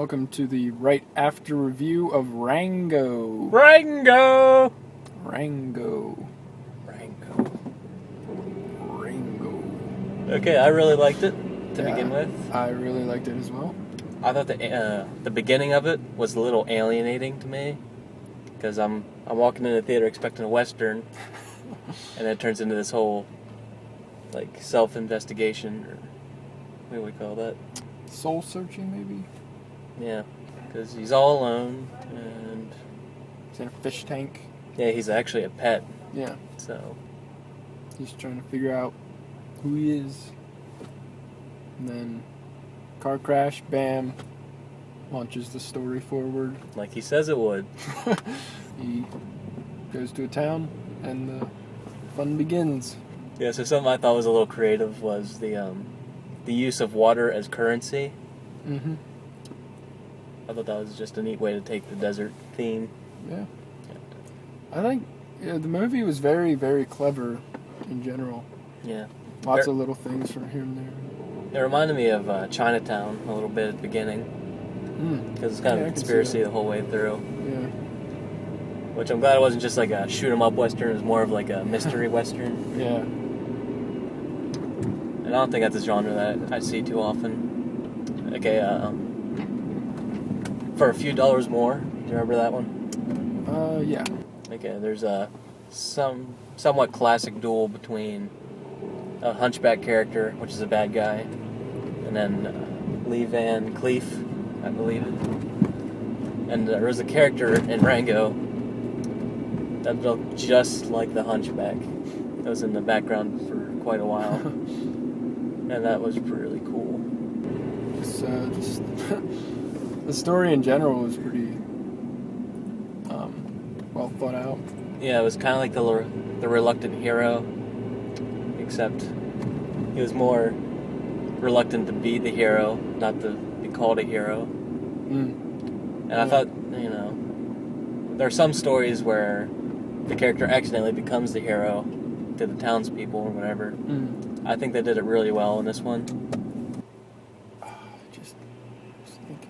Welcome to the right after review of Rango. Rango! Rango. Rango. Rango. Okay, I really liked it to begin with. I really liked it as well. I thought the beginning of it was a little alienating to me, because I'm walking in the theater expecting a Western, and it turns into this whole like self-investigation, or what do we call that? Soul searching, maybe? Yeah, because he's all alone, and He's in a fish tank. yeah, he's actually a pet. Yeah. So He's trying to figure out who he is. And then, car crash, bam, launches the story forward. like he says it would. He goes to a town, and the fun begins. Yeah, so something I thought was a little creative was the use of water as currency. Mm-hmm. I thought that was just a neat way to take the desert theme. Yeah. I think the movie was very, very clever in general. Yeah. Lots of little things from here and there. It reminded me of Chinatown a little bit at the beginning, because it's kind of a conspiracy the whole way through. Yeah. Which I'm glad it wasn't just like a shoot-'em-up Western, it was more of like a mystery Western. Yeah. And I don't think that's a genre that I see too often. Okay, For a Few Dollars More, do you remember that one? Yeah. Okay, there's a somewhat classic duel between a hunchback character, which is a bad guy, and then Lee Van Cleef, I believe it. And there was a character in Rango that looked just like the hunchback. That was in the background for quite a while, and that was really cool. Just the story in general was pretty well thought out. Yeah, it was kind of like the reluctant hero, except he was more reluctant to be the hero, not to be called a hero. And I thought, there are some stories where the character accidentally becomes the hero to the townspeople or whatever. I think they did it really well in this one. Just thinking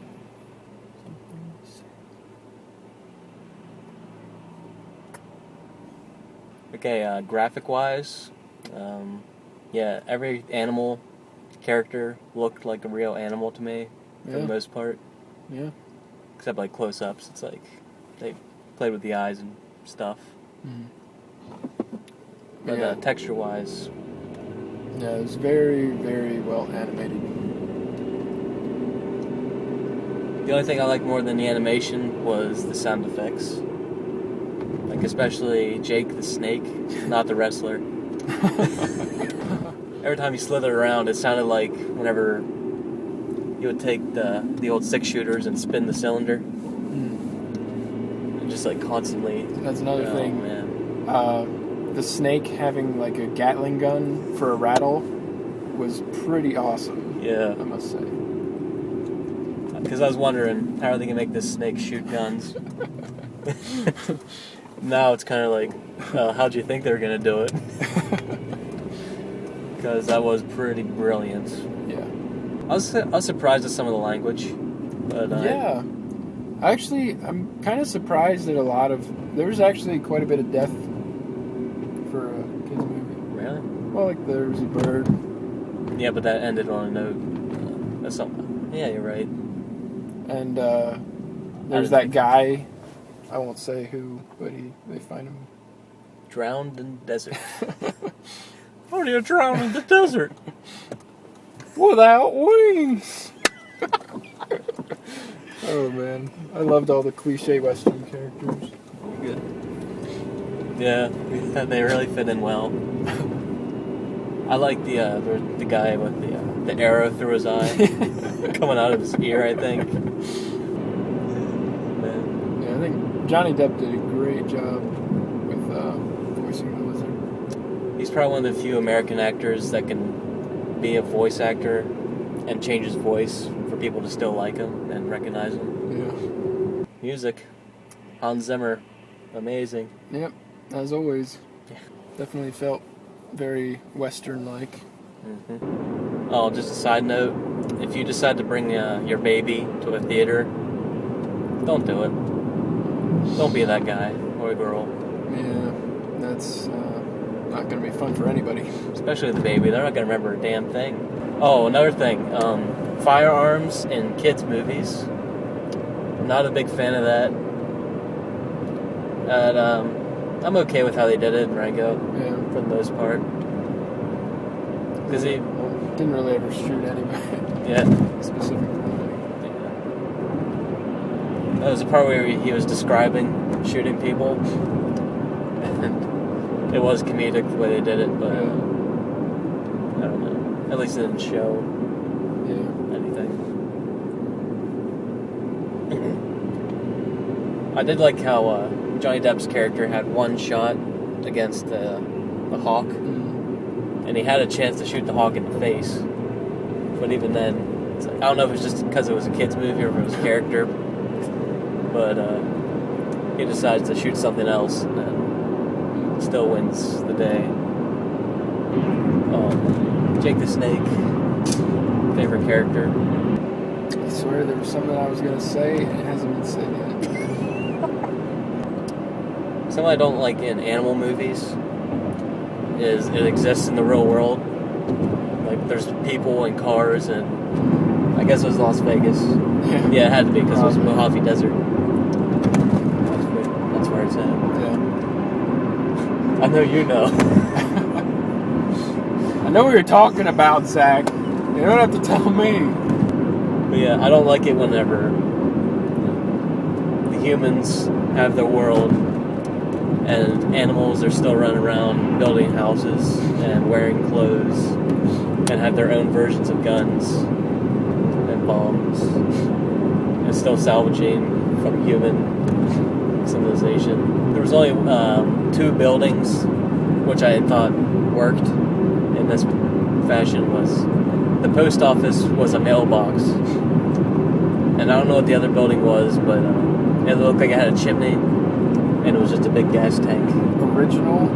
something to say. Okay, graphic-wise, every animal character looked like a real animal to me, for the most part. Yeah. Except like close-ups, it's like they played with the eyes and stuff. But texture-wise, yeah, it was very, very well animated. the only thing I liked more than the animation was the sound effects. Like especially Jake the Snake, not the wrestler. Every time he slithered around, it sounded like whenever you would take the old 6-shooters and spin the cylinder. And just like constantly. That's another thing. Man. The snake having like a Gatling gun for a rattle was pretty awesome. Yeah. I must say. Because I was wondering, how are they going to make this snake shoot guns? Now it's kind of like, how'd you think they were going to do it? Because that was pretty brilliant. Yeah. I was surprised at some of the language. But, yeah. Actually, I'm kind of surprised at there was actually quite a bit of death for a kids movie. Really? Well, like there was a bird. Yeah, but that ended on a note. That's something. Yeah, you're right. And there's that guy. I won't say who, but they find him Drowned in the desert. How do you drown in the desert? without wings. Oh man, I loved all the cliche Western characters. Good. Yeah, they really fit in well. I like the guy with the arrow through his eye, coming out of his ear, I think. Yeah, I think Johnny Depp did a great job with voicing the lizard. He's probably one of the few American actors that can be a voice actor and change his voice for people to still like him and recognize him. Yeah. Music. Hans Zimmer. Amazing. Yep, as always. Yeah. Definitely felt very Western-like. Mm-hmm. Oh, just a side note. If you decide to bring your baby to a theater, don't do it. Don't be that guy or a girl. Yeah, that's not going to be fun for anybody. Especially the baby. They're not going to remember a damn thing. Oh, another thing. Firearms in kids' movies. Not a big fan of that. And, I'm okay with how they did it in Rango, Yeah. for the most part. Because he... didn't really ever shoot anybody. Yeah. Specifically. That was the part where he was describing shooting people. And it was comedic the way they did it, but I don't know. At least it didn't show anything. I did like how Johnny Depp's character had one shot against the hawk, and he had a chance to shoot the hawk in the face. But even then, it's like, I don't know if it's just because it was a kid's movie or if it was a character, but he decides to shoot something else and then still wins the day. Jake the Snake, favorite character. I swear there was something I was going to say and it hasn't been said yet. Something I don't like in animal movies is it exists in the real world. Like, there's people and cars, and I guess it was Las Vegas. Yeah, it had to be because it was Mojave Desert. That's where it's at. Yeah. I know you know. I know what you're talking about, Zach. You don't have to tell me. But yeah, I don't like it whenever the humans have their world and animals are still running around building houses and wearing clothes and have their own versions of guns and bombs and still salvaging from human civilization. There was only 2 buildings which I thought worked in this fashion. Was the post office was a mailbox, and I don't know what the other building was, but it looked like it had a chimney, and it was just a big gas tank. Original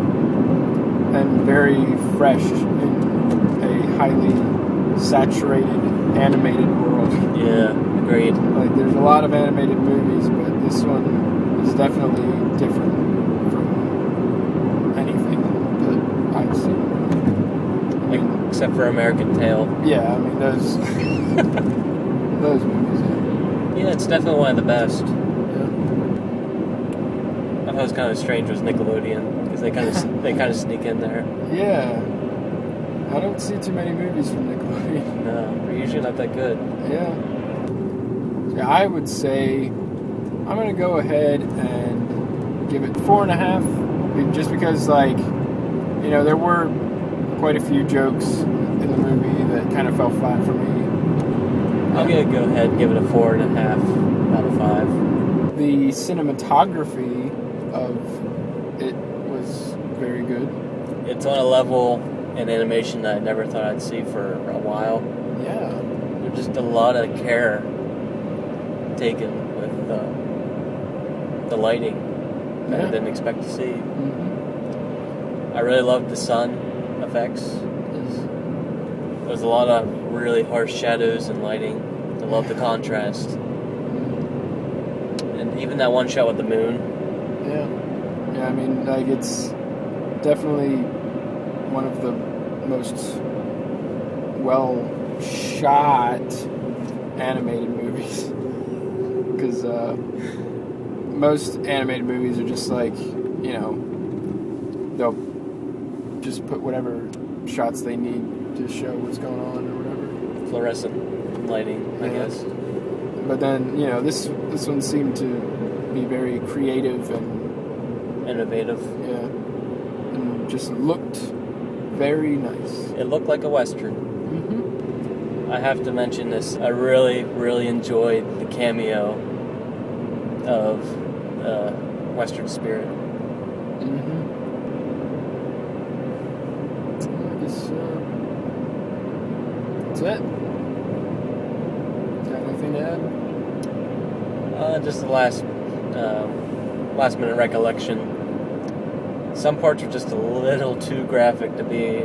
and very fresh in a highly saturated animated world. Yeah, agreed. Like, there's a lot of animated movies, but this one is definitely different from anything that I've seen. Except for American Tail. Yeah, I mean, those those movies. Yeah, it's definitely one of the best. Yeah. I thought it was kind of strange it was Nickelodeon, because they kind of sneak in there. Yeah. I don't see too many movies from Nickelodeon. No, they're usually not that good. Yeah. Yeah, I would say I'm going to go ahead and give it 4.5, just because, like, you know, there were quite a few jokes in the movie that kind of fell flat for me. I'm going to go ahead and give it a 4.5 out of 5. The cinematography of it was very good. It's on a level in animation that I never thought I'd see for a while. Yeah. There's just a lot of care taken with the lighting that I didn't expect to see. Mm-hmm. I really loved the sun effects. There was a lot of really harsh shadows and lighting. I love the contrast. And even that one shot with the moon. Yeah. Yeah, I mean, like, it's definitely one of the most well-shot animated movies. Because most animated movies are just like, you know, they'll just put whatever shots they need to show what's going on or whatever. Fluorescent lighting, I guess. But then, you know, this one seemed to be very creative and innovative. Yeah. And just looked very nice. It looked like a Western. Mm-hmm. I have to mention this. I really, really enjoyed the cameo of Western Spirit. Mm-hmm. I guess that's it. Got anything to add? Just the last minute recollection. Some parts are just a little too graphic to be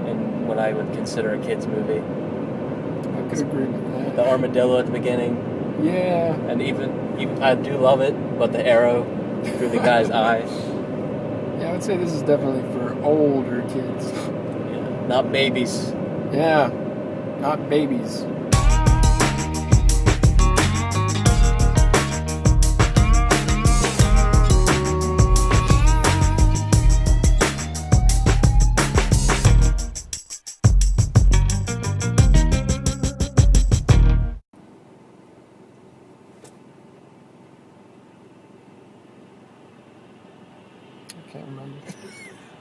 in what I would consider a kid's movie. I could agree with that. The armadillo at the beginning, Yeah. and even I do love it, but the arrow through the guy's eye. Yeah, I would say this is definitely for older kids. Yeah, not babies. Yeah. Not babies.